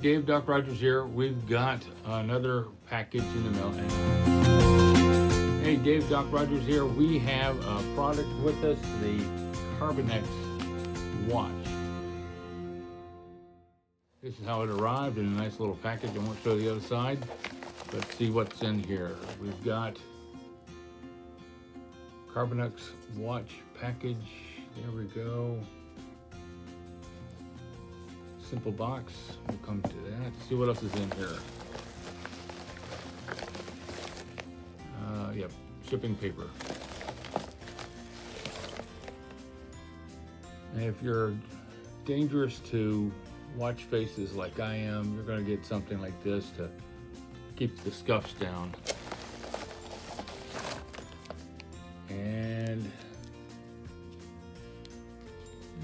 Dave, Doc Rogers here. We've got another package in the mail. Hey, Dave, Doc Rogers here. We have a product with us, the Carbinox watch. This is how it arrived in a nice little package. I won't show the other side. Let's see what's in here. We've got Carbinox watch package. There we go. Simple box. We'll come to that. See what else is in here. Yep, shipping paper. And if you're dangerous to watch faces like I am, you're going to get something like this to keep the scuffs down. And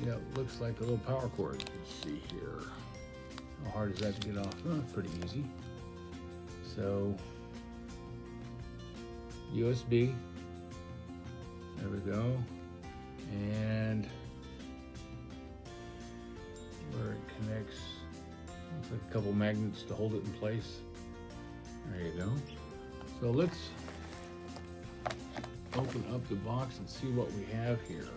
yeah, it looks like a little power cord. Let's see here. How hard is that to get off? Oh, pretty easy. So, USB. There we go. And where it connects, looks like a couple magnets to hold it in place. There you go. So let's open up the box and see what we have here.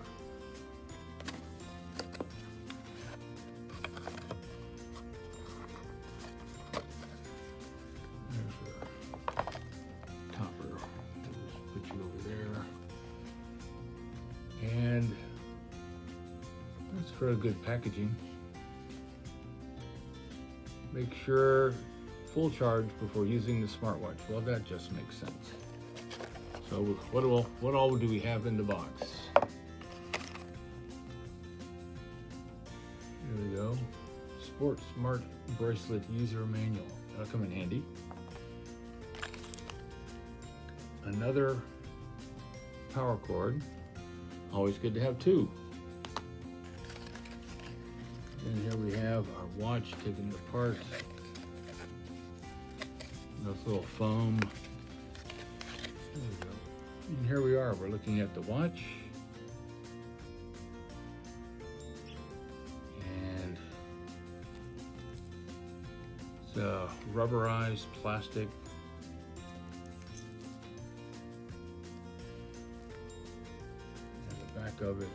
And that's for a good packaging. Make sure full charge before using the smartwatch. Well, that just makes sense. So what all do we have in the box? Here we go. Sport Smart Bracelet User Manual. That'll come in handy. Another power cord. Always good to have two. And here we have our watch, taking it apart. This little foam. There we go. And here we are. We're looking at the watch. And it's a rubberized plastic. Back of it.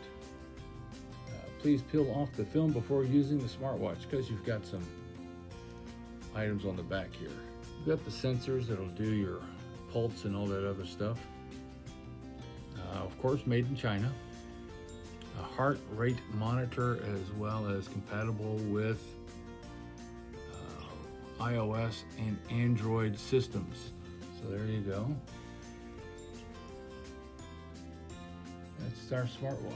Please peel off the film before using the smartwatch, because you've got some items on the back here. You've got the sensors that'll do your pulse and all that other stuff. Of course, made in China. A heart rate monitor, as well as compatible with iOS and Android systems. So there you go. That's our smartwatch.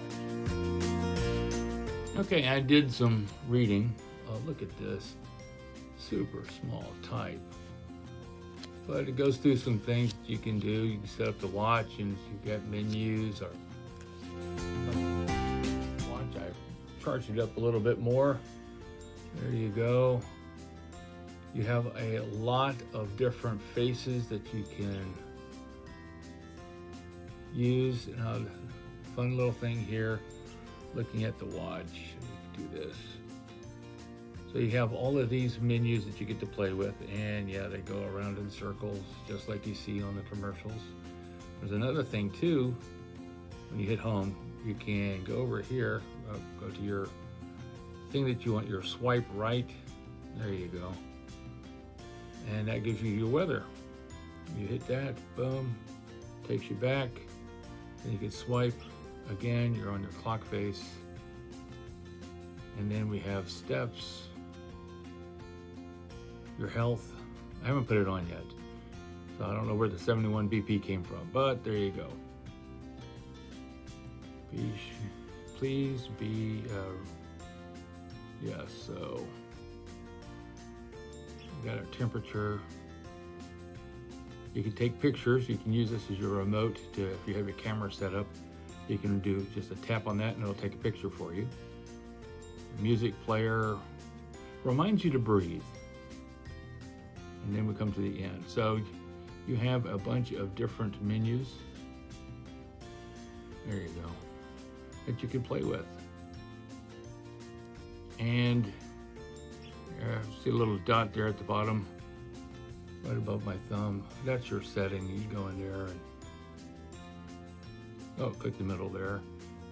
Okay, I did some reading. Oh, look at this. Super small type. But it goes through some things that you can do. You can set up the watch, and you've got menus or watch. I charged it up a little bit more. There you go. You have a lot of different faces that you can use. Fun little thing here, looking at the watch. You can do this. So you have all of these menus that you get to play with, and yeah, they go around in circles, just like you see on the commercials. There's another thing too. When you hit home, you can go over here, go to your thing that you want, your swipe right. There you go. And that gives you your weather. You hit that, boom, takes you back. Then you can swipe. Again, you're on your clock face. And then we have steps, your health. I haven't put it on yet, so I don't know where the 71 BP came from, but there you go. Please be, yes, so we got our temperature. You can take pictures. You can use this as your remote to, if you have your camera set up, you can do just a tap on that and it'll take a picture for you. Music player reminds you to breathe. And then we come to the end. So you have a bunch of different menus. There you go. That you can play with. And See a little dot there at the bottom, right above my thumb. That's your setting. You go in there and click the middle there,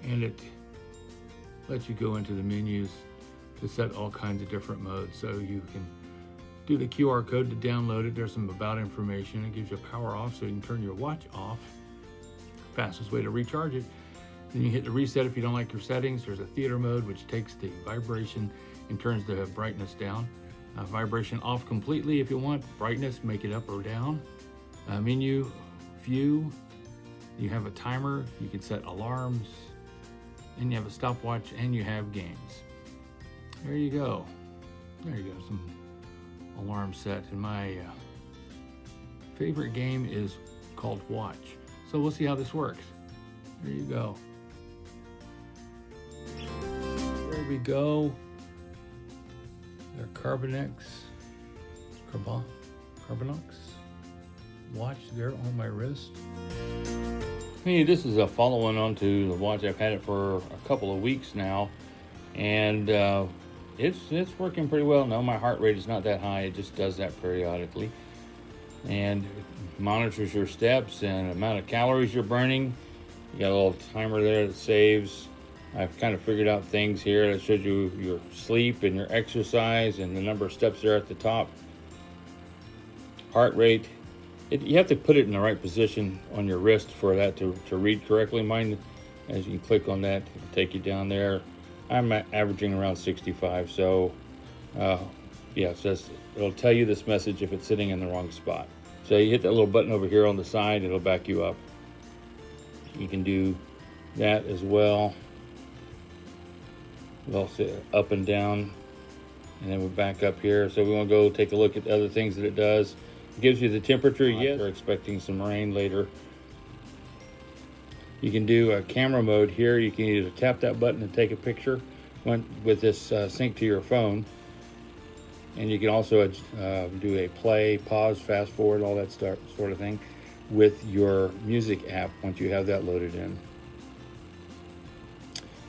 and it lets you go into the menus to set all kinds of different modes. So you can do the QR code to download it. There's some about information. It gives you a power off so you can turn your watch off. Fastest way to recharge it. Then you hit the reset if you don't like your settings. There's a theater mode, which takes the vibration and turns the brightness down. Vibration off completely if you want. Brightness, make it up or down. Menu, view. You have a timer. You can set alarms. And you have a stopwatch, and you have games. There you go. There you go. Some alarm set. And my favorite game is called Watch. So we'll see how this works. There you go. There we go. Their Carbinox watch there on my wrist. Hey, this is a follow-on onto the watch. I've had it for a couple of weeks now, and it's working pretty well. No, my heart rate is not that high. It just does that periodically, and it monitors your steps and the amount of calories you're burning. You got a little timer there that saves. I've kind of figured out things here that shows you your sleep and your exercise and the number of steps there at the top. Heart rate. You have to put it in the right position on your wrist for that to read correctly. Mine, as you can click on that, it'll take you down there. I'm averaging around 65, so yeah, it'll tell you this message if it's sitting in the wrong spot. So you hit that little button over here on the side, it'll back you up. You can do that as well. We'll sit up and down, and then we'll back up here. So we want to go take a look at the other things that it does. It gives you the temperature. Yes, we're expecting some rain later. You can do a camera mode here. You can either tap that button and take a picture with this sync to your phone. And you can also do a play, pause, fast forward, all that sort of thing with your music app once you have that loaded in.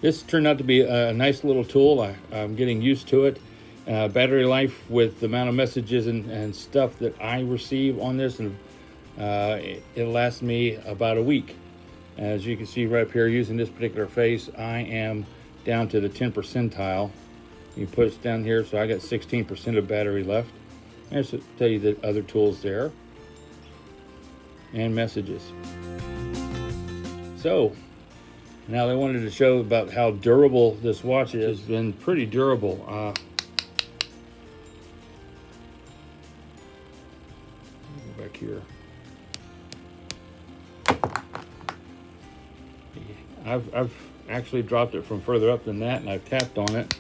This turned out to be a nice little tool. I'm getting used to it. Battery life with the amount of messages and stuff that I receive on this, and it lasts me about a week. As you can see right up here, using this particular face, I am down to the 10th percentile. You push down here, so I got 16% of battery left. There's to tell you the other tools there. And messages. So, now they wanted to show about how durable this watch is. It's been pretty durable. Go back here. I've actually dropped it from further up than that, and I've tapped on it,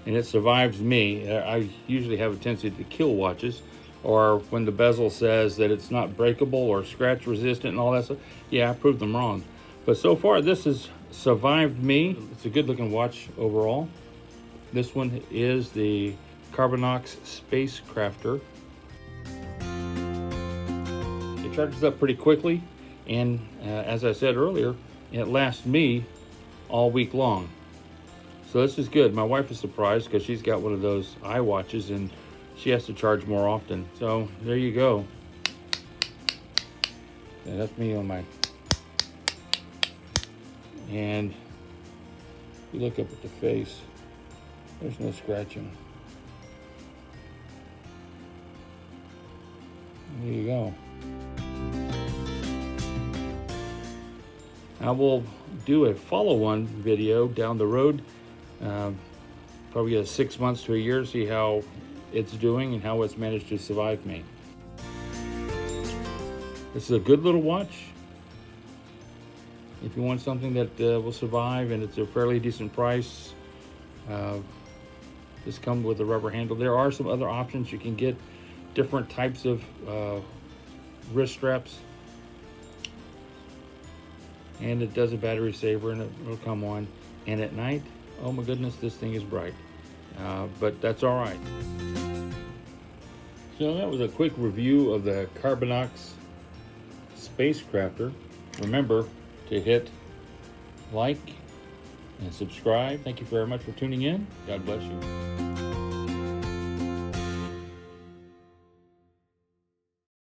and it survives me. I usually have a tendency to kill watches, or when the bezel says that it's not breakable or scratch resistant and all that stuff. Yeah, I proved them wrong. But so far, this has survived me. It's a good looking watch overall. This one is the Carbinox Spacecrafter. It charges up pretty quickly, and as I said earlier, it lasts me all week long. So this is good. My wife is surprised because she's got one of those iWatches and she has to charge more often. So there you go. And that's me on my... And you look up at the face, there's no scratching. There you go. I will do a follow-on video down the road, probably 6 months to a year, see how it's doing and how it's managed to survive me. This is a good little watch. If you want something that will survive and it's a fairly decent price, this comes with a rubber handle. There are some other options. You can get different types of wrist straps, and it does a battery saver, and it'll come on. And at night, oh my goodness, this thing is bright, but that's all right. So that was a quick review of the Carbinox Spacecrafter. Remember to hit like and subscribe. Thank you very much for tuning in. God bless you.